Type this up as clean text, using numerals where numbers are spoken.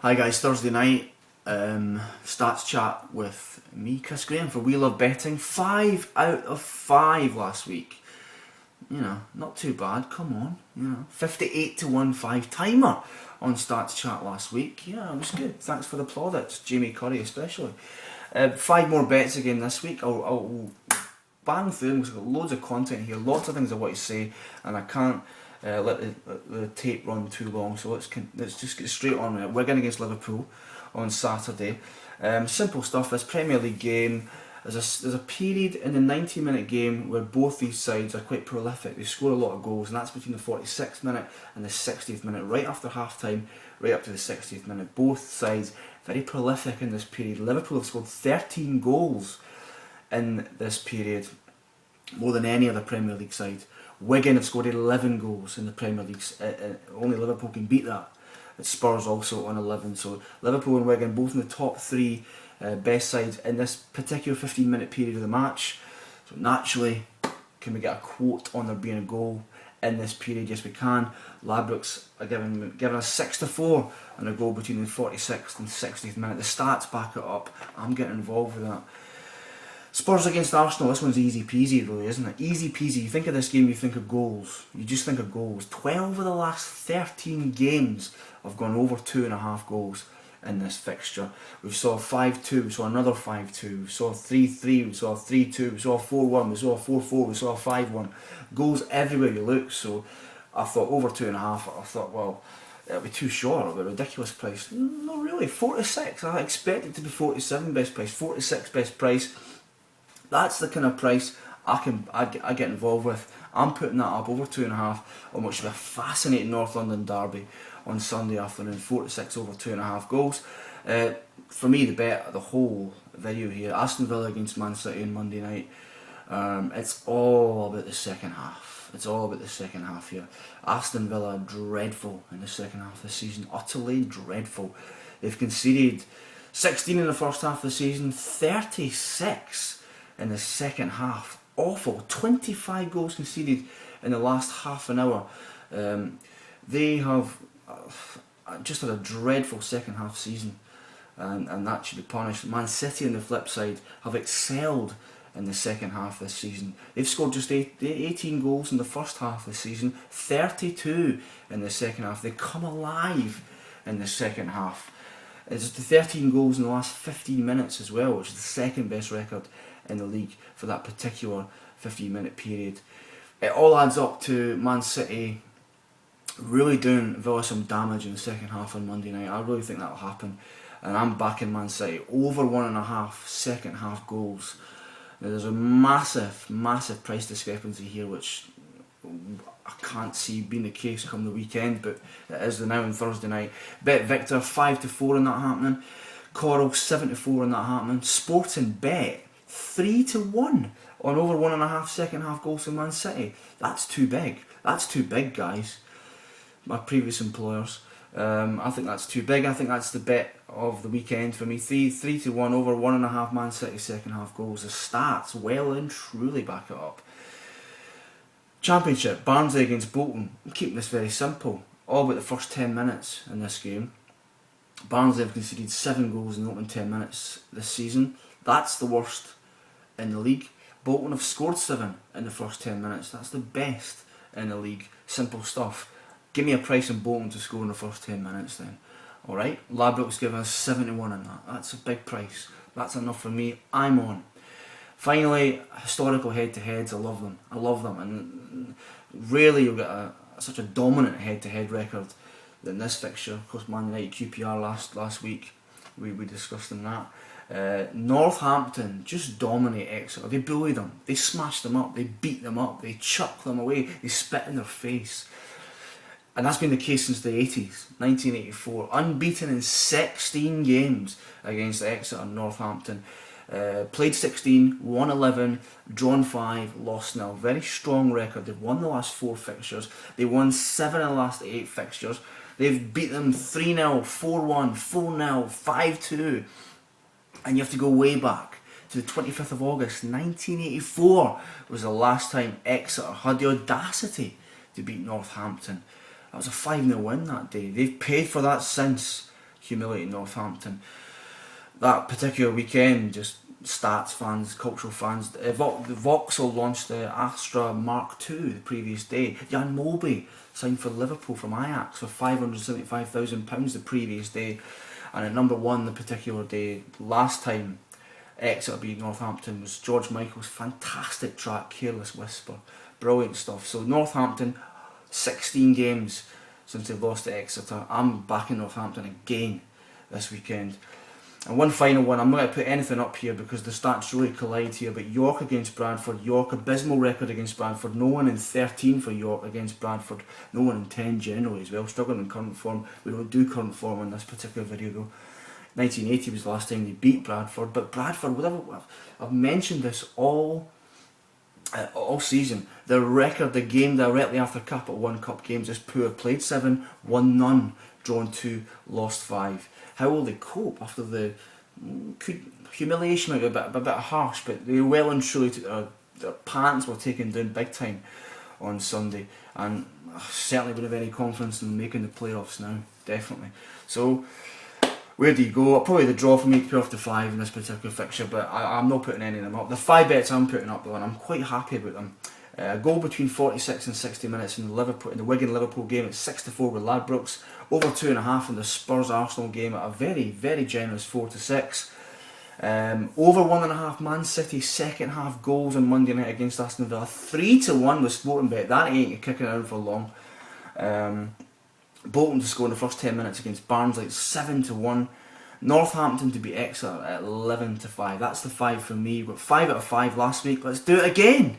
Hi guys, Thursday night, stats chat with me, Chris Graham for We Love Betting. 5 out of 5 last week. You know, not too bad, come on. 58 to 1 5-timer on stats chat last week. Yeah, it was good. Thanks for the plaudits, Jamie Curry especially. 5 more bets again this week. I'll bang through them. We've got loads of content here, lots of things I want to say, and I can't let the tape run too long, so let's just get straight on with it. Wigan against Liverpool on Saturday. Simple stuff. This Premier League game, there's a period in the 90-minute game where both these sides are quite prolific. They score a lot of goals, and that's between the 46th minute and the 60th minute, right after half time, right up to the 60th minute. Both sides very prolific in this period. Liverpool have scored 13 goals in this period, more than any other Premier League side. Wigan have scored 11 goals in the Premier League. Only Liverpool can beat that. Spurs also on 11. So Liverpool and Wigan both in the top 3 best sides in this particular 15-minute period of the match. So naturally, can we get a quote on there being a goal in this period? Yes, we can. Ladbrokes are giving us 6-4 on a goal between the 46th and 60th minute. The stats back it up. I'm getting involved with that. Spurs against Arsenal, this one's easy peasy really, isn't it? Easy peasy. You think of this game, you think of goals. You just think of goals. 12 of the last 13 games have gone over 2.5 goals in this fixture. We saw 5-2, we saw another 5-2, we saw 3-3, we saw 3-2, we saw 4-1, we saw 4-4, we saw 5-1. Goals everywhere you look, so I thought over 2.5, I thought, well, it'll be too short, it'll be a ridiculous price. Not really, 46, I expect it to be 47 best price, 46 best price. That's the kind of price I get involved with. I'm putting that up over 2.5 on what should be a fascinating North London derby on Sunday afternoon. 46 over 2.5 goals. For me, the bet, the whole video here, Aston Villa against Man City on Monday night. It's all about the second half. It's all about the second half here. Aston Villa dreadful in the second half of the season. Utterly dreadful. They've conceded 16 in the first half of the season, 36 in the second half. Awful. 25 goals conceded in the last half an hour. They have just had a dreadful second half season, and that should be punished. Man City on the flip side have excelled in the second half this season. They've scored just 18 goals in the first half of the season, 32 in the second half. They come alive in the second half. It's the 13 goals in the last 15 minutes as well, which is the second best record in the league for that particular 15-minute period. It all adds up to Man City really doing Villa some damage in the second half on Monday night. I really think that'll happen, and I'm backing Man City over 1.5 second half goals. Now, there's a massive price discrepancy here, which I can't see being the case come the weekend, but it is the now on Thursday night. Bet Victor 5-4 on that happening. Coral 7-4 on that happening. Sporting Bet 3-1 on over 1.5 second half goals from Man City. That's too big. That's too big, guys. My previous employers. I think that's too big. I think that's the bet of the weekend for me. 3-1 over 1.5 Man City second half goals. The stats well and truly back it up. Championship, Barnsley against Bolton. I'm keeping this very simple. All about the first 10 minutes in this game. Barnsley have conceded 7 goals in the opening 10 minutes this season. That's the worst in the league. Bolton have scored 7 in the first 10 minutes. That's the best in the league. Simple stuff. Give me a price on Bolton to score in the first 10 minutes then. Alright, Ladbrokes giving us 71 on that. That's a big price. That's enough for me. I'm on. Finally, historical head-to-heads. I love them. I love them. And rarely you'll get such a dominant head-to-head record than this fixture. Of course, Man United QPR last week. We discussed in that. Northampton just dominate Exeter. They bully them. They smash them up. They beat them up. They chuck them away. They spit in their face. And that's been the case since the 80s, 1984. Unbeaten in 16 games against Exeter and Northampton. Played 16, won 11, drawn 5, lost 0. Very strong record. They've won the last 4 fixtures. They won 7 of the last 8 fixtures. They've beat them 3-0, 4-1, 4-0, 5-2. And you have to go way back to the 25th of August, 1984 was the last time Exeter had the audacity to beat Northampton. That was a 5-0 win that day. They've paid for that since. humiliating Northampton. That particular weekend, just stats fans, cultural fans, Vauxhall launched the Astra Mark II the previous day. Jan Molby signed for Liverpool from Ajax for £575,000 the previous day. And at number one the particular day, last time Exeter beat Northampton, was George Michael's fantastic track, Careless Whisper. Brilliant stuff. So Northampton, 16 games since they've lost to Exeter. I'm backing Northampton again this weekend. And one final one, I'm not going to put anything up here because the stats really collide here, but York against Bradford. York, abysmal record against Bradford. No one in 13 for York against Bradford. No one in 10 generally as well. Struggling in current form. We don't do current form in this particular video though. 1980 was the last time they beat Bradford. But Bradford, whatever, I've mentioned this all season. The record, the game directly after Capital One Cup games is poor. Played 7, won none, drawn 2, lost 5. How will they cope after the humiliation? Might be a bit harsh, but they well and truly their pants were taken down big time on Sunday, and I certainly don't have any confidence in making the playoffs now. Definitely. So where do you go? Probably the draw for me to pay off the 5 in this particular fixture, but I'm not putting any of them up. The 5 bets I'm putting up though, and I'm quite happy about them. A goal between 46 and 60 minutes in the Wigan-Liverpool game at 6-4 with Ladbrokes. Over 2.5 in the Spurs-Arsenal game at a very, very generous 4-6. Over 1.5 Man City second half goals on Monday night against Aston Villa. 3-1 with Sportingbet. That ain't kicking around for long. Bolton to score in the first 10 minutes against Barnsley at 7-1. Northampton to beat Exeter at 11-5. That's the 5 for me. We got 5 out of 5 last week. Let's do it again.